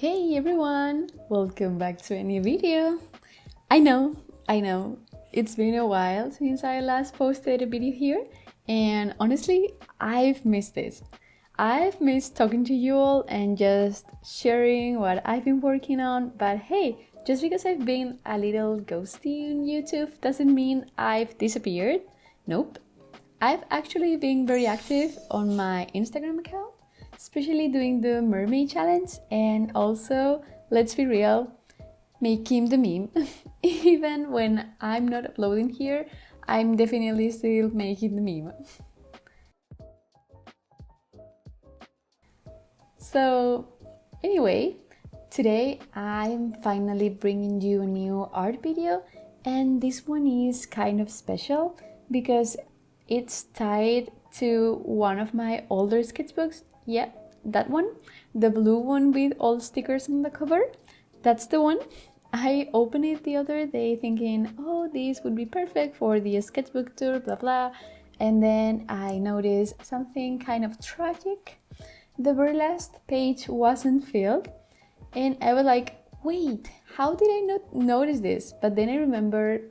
Hey everyone! Welcome back to a new video. I know, it's been a while since I last posted a video here, and honestly, I've missed this. I've missed talking to you all and just sharing what I've been working on, but hey, just because I've been a little ghosty on YouTube doesn't mean I've disappeared. Nope. I've actually been very active on my Instagram account, especially doing the mermaid challenge, and also, let's be real, making the meme. Even when I'm not uploading here, I'm definitely still making the meme. So anyway, today I'm finally bringing you a new art video, and this one is kind of special because it's tied to one of my older sketchbooks. Yeah, that one, the blue one with all stickers on the cover. That's the one. I opened it the other day thinking, oh, this would be perfect for the sketchbook tour, blah blah. And then I noticed something kind of tragic. The very last page wasn't filled, and I was like, wait, how did I not notice this? But then I remembered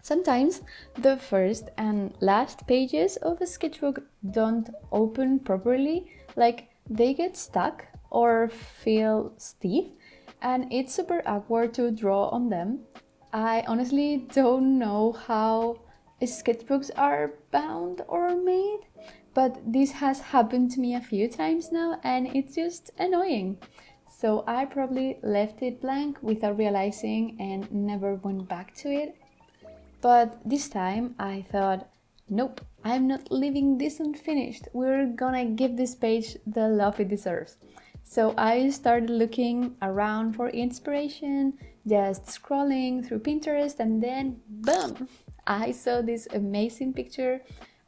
sometimes the first and last pages of a sketchbook don't open properly, like they get stuck or feel stiff, and it's super awkward to draw on them. I honestly don't know how sketchbooks are bound or made, but this has happened to me a few times now and it's just annoying. So I probably left it blank without realizing and never went back to it. But this time I thought, nope, I'm not leaving this unfinished. We're gonna give this page the love it deserves. So I started looking around for inspiration, just scrolling through Pinterest, and then boom! I saw this amazing picture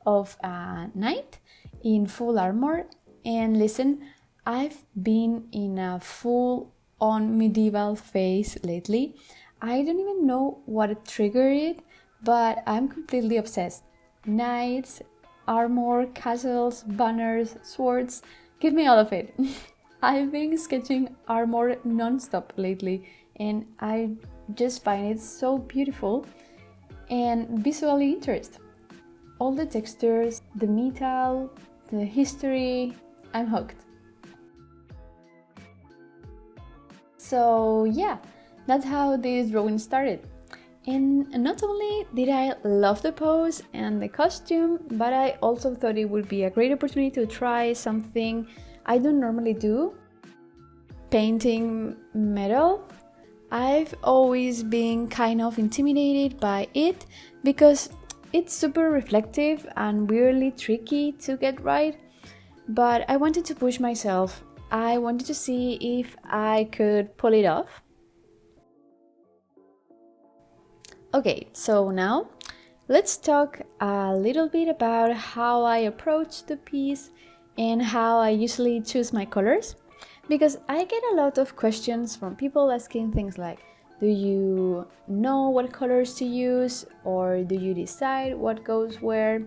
of a knight in full armor. And listen, I've been in a full-on medieval phase lately. I don't even know what triggered it, but I'm completely obsessed. Knights, armor, castles, banners, swords, give me all of it. I've been sketching armor non-stop lately, and I just find it so beautiful and visually interesting. All the textures, the metal, the history, I'm hooked. So yeah, that's how this drawing started. And not only did I love the pose and the costume, but I also thought it would be a great opportunity to try something I don't normally do, painting metal. I've always been kind of intimidated by it because it's super reflective and weirdly tricky to get right, but I wanted to push myself. I wanted to see if I could pull it off. Okay, so now let's talk a little bit about how I approach the piece and how I usually choose my colors, because I get a lot of questions from people asking things like, do you know what colors to use, or do you decide what goes where?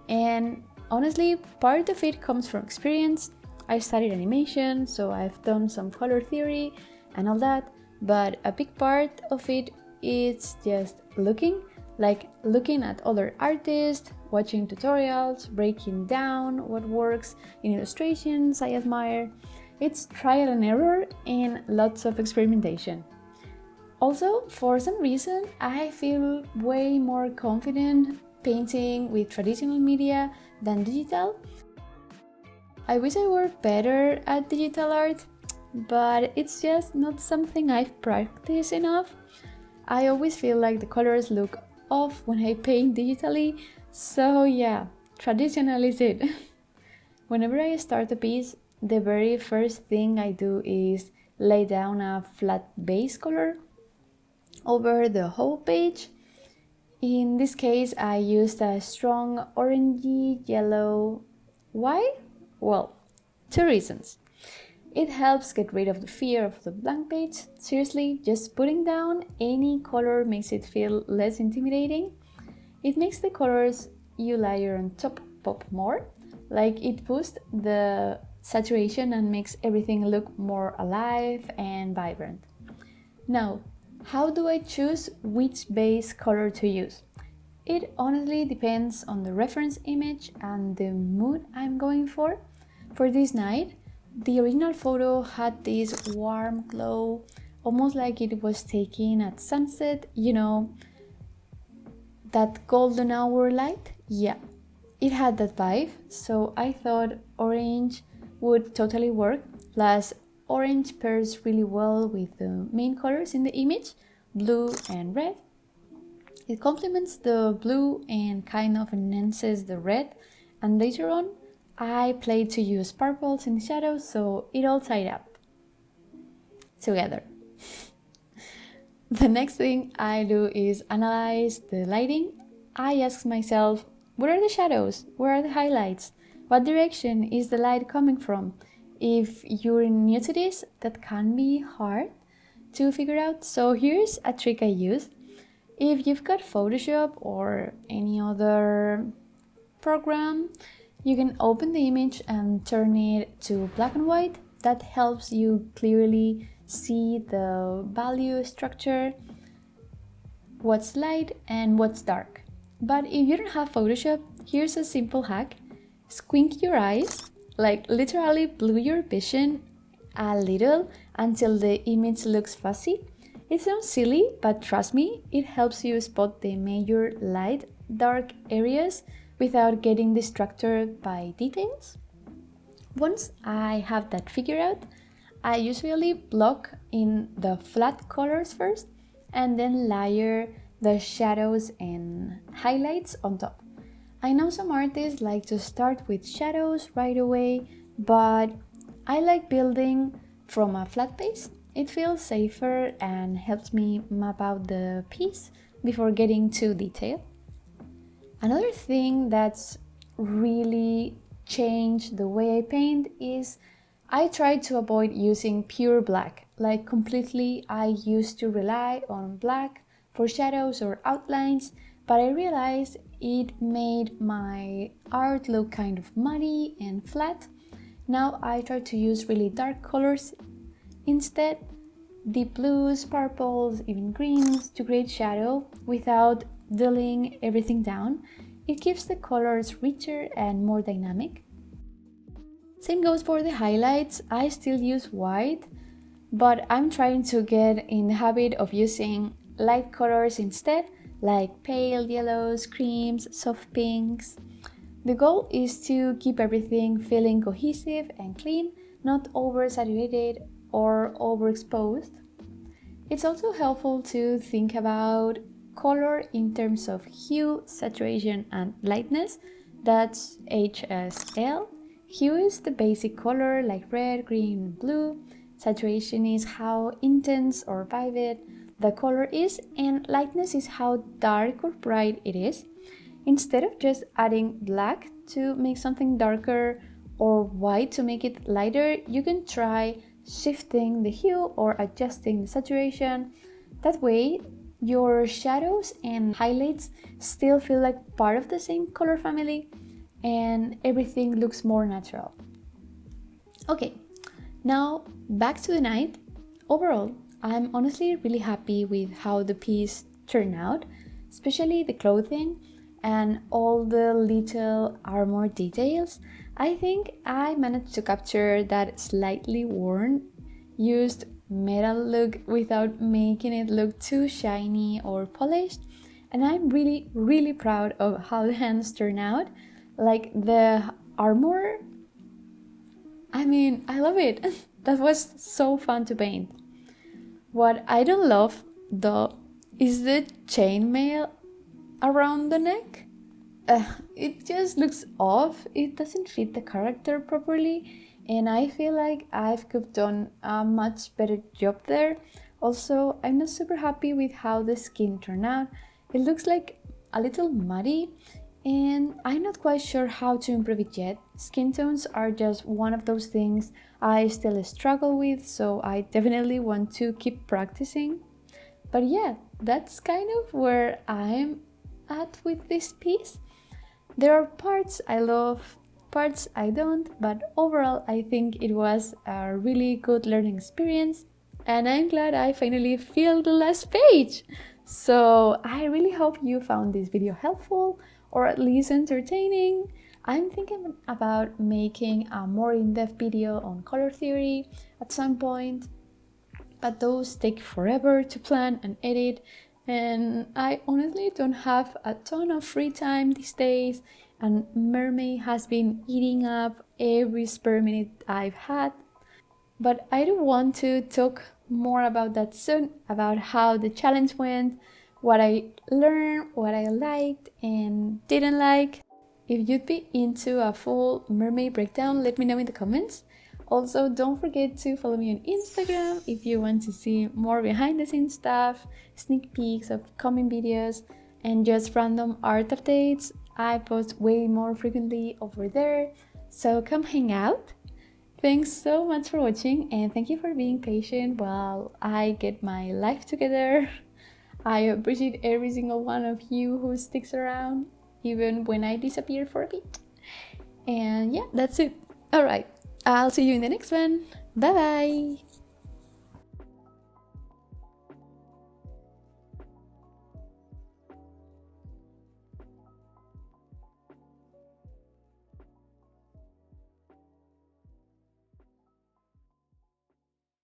And honestly, part of it comes from experience. I studied animation, so I've done some color theory and all that, but a big part of it is just looking at other artists, watching tutorials, breaking down what works in illustrations I admire. It's trial and error and lots of experimentation. Also, for some reason, I feel way more confident painting with traditional media than digital. I wish I were better at digital art, but it's just not something I've practiced enough. I always feel like the colors look off when I paint digitally, so yeah, traditional is it. Whenever I start a piece, the very first thing I do is lay down a flat base color over the whole page. In this case, I used a strong orangey yellow. Why? Well, two reasons. It helps get rid of the fear of the blank page. Seriously, just putting down any color makes it feel less intimidating. It makes the colors you layer on top pop more, like it boosts the saturation and makes everything look more alive and vibrant. Now, how do I choose which base color to use? It honestly depends on the reference image and the mood I'm going for. For this night, the original photo had this warm glow, almost like it was taken at sunset, that golden hour light. Yeah, it had that vibe, so I thought orange would totally work. Plus, orange pairs really well with the main colors in the image, blue and red. It complements the blue and kind of enhances the red, and later on I played to use purples in the shadows so it all tied up together. The next thing I do is analyze the lighting. I ask myself, what are the shadows? Where are the highlights? What direction is the light coming from? If you're new to this, that can be hard to figure out. So here's a trick I used. If you've got Photoshop or any other program, you can open the image and turn it to black and white. That helps you clearly see the value structure, what's light and what's dark. But if you don't have Photoshop, here's a simple hack. Squint your eyes, like literally blur your vision a little until the image looks fuzzy. It sounds silly, but trust me, it helps you spot the major light, dark areas without getting distracted by details. Once I have that figured out, I usually block in the flat colors first and then layer the shadows and highlights on top. I know some artists like to start with shadows right away, but I like building from a flat base. It feels safer and helps me map out the piece before getting too detailed. Another thing that's really changed the way I paint is I try to avoid using pure black. Like completely, I used to rely on black for shadows or outlines, but I realized it made my art look kind of muddy and flat. Now I try to use really dark colors instead, deep blues, purples, even greens to create shadow without dulling everything down. It keeps the colors richer and more dynamic. Same goes for the highlights. I still use white, but I'm trying to get in the habit of using light colors instead, like pale yellows, creams, soft pinks. The goal is to keep everything feeling cohesive and clean, not oversaturated or overexposed. It's also helpful to think about color in terms of hue, saturation, and lightness. That's HSL. Hue is the basic color like red, green, blue. Saturation is how intense or vivid the color is, and lightness is how dark or bright it is. Instead of just adding black to make something darker or white to make it lighter, you can try shifting the hue or adjusting the saturation. That way, your shadows and highlights still feel like part of the same color family and everything looks more natural. Okay, now back to the night. Overall, I'm honestly really happy with how the piece turned out, especially the clothing and all the little armor details. I think I managed to capture that slightly worn, used metal look without making it look too shiny or polished. And I'm really proud of how the hands turned out. Like the armor, I love it. That was so fun to paint. What I don't love though is the chainmail around the neck. It just looks off. It doesn't fit the character properly, and I feel like I could have done a much better job there. Also, I'm not super happy with how the skin turned out. It looks like a little muddy, and I'm not quite sure how to improve it yet. Skin tones are just one of those things I still struggle with, so I definitely want to keep practicing. But yeah, that's kind of where I'm at with this piece. There are parts I love parts I don't, but overall I think it was a really good learning experience, and I'm glad I finally filled the last page. So I really hope you found this video helpful or at least entertaining. I'm thinking about making a more in-depth video on color theory at some point, but those take forever to plan and edit, and I honestly don't have a ton of free time these days, and Mermaid has been eating up every spare minute I've had. But I do want to talk more about that soon, about how the challenge went, what I learned, what I liked and didn't like. If you'd be into a full mermaid breakdown, let me know in the comments. Also, don't forget to follow me on Instagram if you want to see more behind the scenes stuff, sneak peeks of coming videos, and just random art updates. I post way more frequently over there, so come hang out. Thanks so much for watching, and thank you for being patient while I get my life together. I appreciate every single one of you who sticks around, even when I disappear for a bit. And yeah, that's it. Alright, I'll see you in the next one. Bye bye!